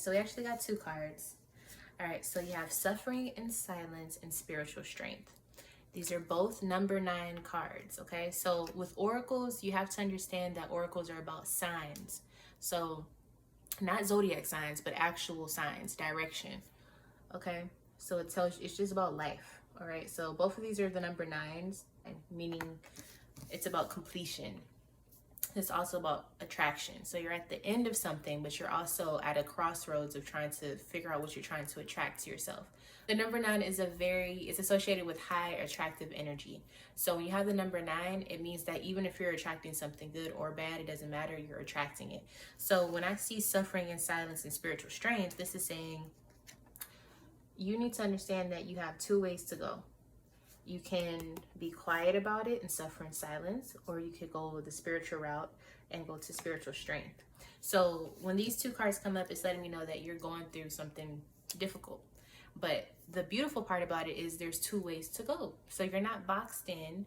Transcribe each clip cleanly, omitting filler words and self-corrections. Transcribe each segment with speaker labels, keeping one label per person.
Speaker 1: so we actually got two cards. All right, so you have suffering and silence and spiritual strength. These are both number 9 cards, okay? So with oracles, you have to understand that oracles are about signs. So not zodiac signs, but actual signs, direction, okay? So it tells you, it's just about life, all right? So both of these are the number 9s, and meaning it's about completion. It's also about attraction. So you're at the end of something, but you're also at a crossroads of trying to figure out what you're trying to attract to yourself. The number 9 is it's associated with high attractive energy. So when you have the number 9, it means that even if you're attracting something good or bad, it doesn't matter, you're attracting it. So when I see suffering and silence and spiritual strength, this is saying you need to understand that you have 2 ways to go. You can be quiet about it and suffer in silence, or you could go the spiritual route and go to spiritual strength. So when these 2 cards come up, it's letting me know that you're going through something difficult. But the beautiful part about it is there's 2 ways to go. So you're not boxed in.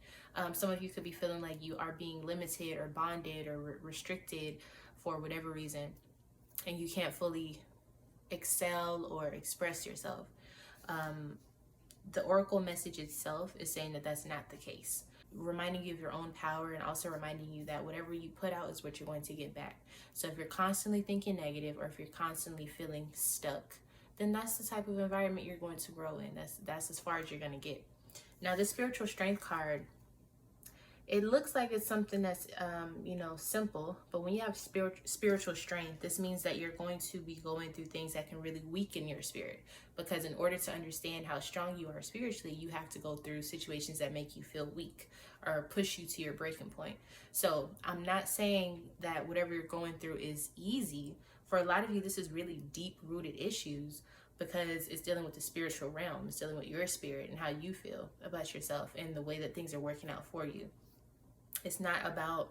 Speaker 1: Some of you could be feeling like you are being limited or bonded or restricted for whatever reason, and you can't fully excel or express yourself. The oracle message itself is saying that that's not the case, reminding you of your own power, and also reminding you that whatever you put out is what you're going to get back. So if you're constantly thinking negative, or if you're constantly feeling stuck, then that's the type of environment you're going to grow in. That's as far as you're going to get. Now, the spiritual strength card, it looks like it's something that's simple, but when you have spiritual strength, this means that you're going to be going through things that can really weaken your spirit, because in order to understand how strong you are spiritually, you have to go through situations that make you feel weak or push you to your breaking point. So I'm not saying that whatever you're going through is easy. For a lot of you, this is really deep-rooted issues, because it's dealing with the spiritual realm. It's dealing with your spirit and how you feel about yourself and the way that things are working out for you. It's not about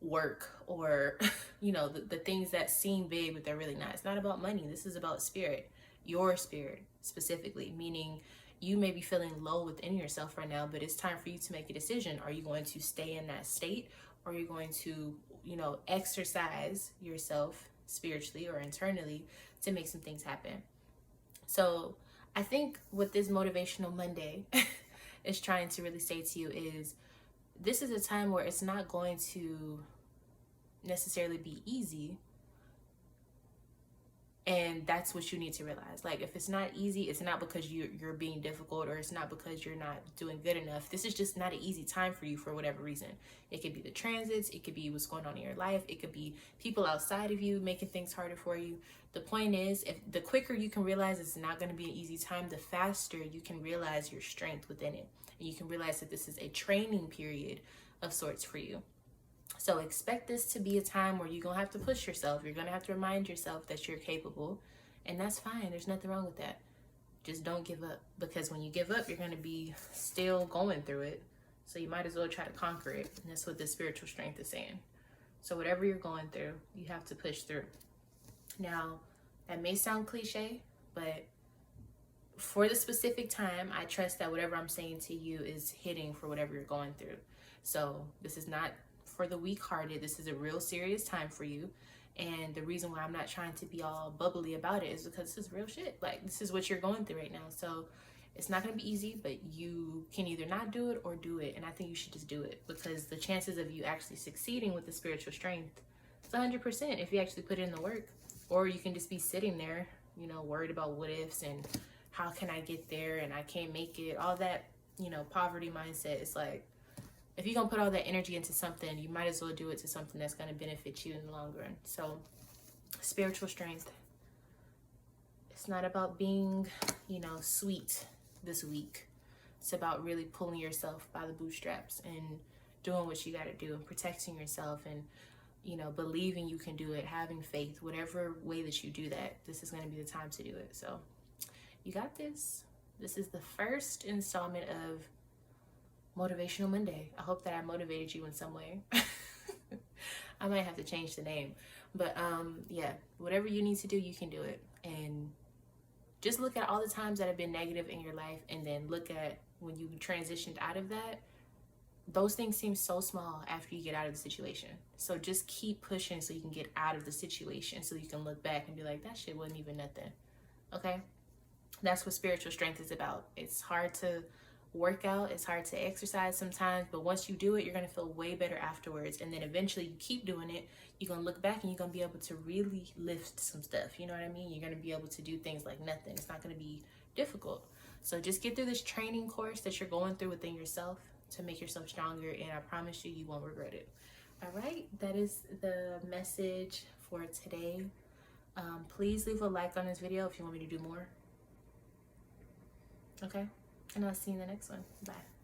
Speaker 1: work or, the things that seem big, but they're really not. It's not about money. This is about spirit, your spirit specifically, meaning you may be feeling low within yourself right now, but it's time for you to make a decision. Are you going to stay in that state, or are you going to, exercise yourself spiritually or internally to make some things happen? So I think what this Motivational Monday is trying to really say to you is, this is a time where it's not going to necessarily be easy. And that's what you need to realize. Like, if it's not easy, it's not because you're being difficult, or it's not because you're not doing good enough. This is just not an easy time for you for whatever reason. It could be the transits. It could be what's going on in your life. It could be people outside of you making things harder for you. The point is, if the quicker you can realize it's not going to be an easy time, the faster you can realize your strength within it. And you can realize that this is a training period of sorts for you. So expect this to be a time where you're going to have to push yourself. You're going to have to remind yourself that you're capable. And that's fine. There's nothing wrong with that. Just don't give up. Because when you give up, you're going to be still going through it. So you might as well try to conquer it. And that's what the spiritual strength is saying. So whatever you're going through, you have to push through. Now, that may sound cliche, but for the specific time, I trust that whatever I'm saying to you is hitting for whatever you're going through. So this is not for the weak-hearted. This is a real serious time for you. And the reason why I'm not trying to be all bubbly about it is because this is real shit. Like, this is what you're going through right now. So it's not going to be easy, but you can either not do it or do it. And I think you should just do it, because the chances of you actually succeeding with the spiritual strength is 100% if you actually put in the work. Or you can just be sitting there, worried about what ifs and how can I get there and I can't make it. All that, poverty mindset. It's like, if you're going to put all that energy into something, you might as well do it to something that's going to benefit you in the long run. So, spiritual strength. It's not about being, sweet this week. It's about really pulling yourself by the bootstraps and doing what you got to do and protecting yourself and, believing you can do it, having faith, whatever way that you do that, this is going to be the time to do it. So, you got this. This is the first installment of Motivational Monday. I hope that I motivated you in some way. I might have to change the name, but yeah, whatever you need to do, you can do it. And just look at all the times that have been negative in your life, and then look at when you transitioned out of that, those things seem so small after you get out of the situation. So just keep pushing so you can get out of the situation, so you can look back and be like, that shit wasn't even nothing. Okay? That's what spiritual strength is about. It's hard to work out, it's hard to exercise sometimes, but once you do it, you're going to feel way better afterwards. And then eventually you keep doing it, you're going to look back and you're going to be able to really lift some stuff. You know what I mean? You're going to be able to do things like nothing. It's not going to be difficult. So just get through this training course that you're going through within yourself to make yourself stronger, and I promise you, you won't regret it. All right, that is the message for today. Please leave a like on this video if you want me to do more. Okay, and I'll see you in the next one. Bye.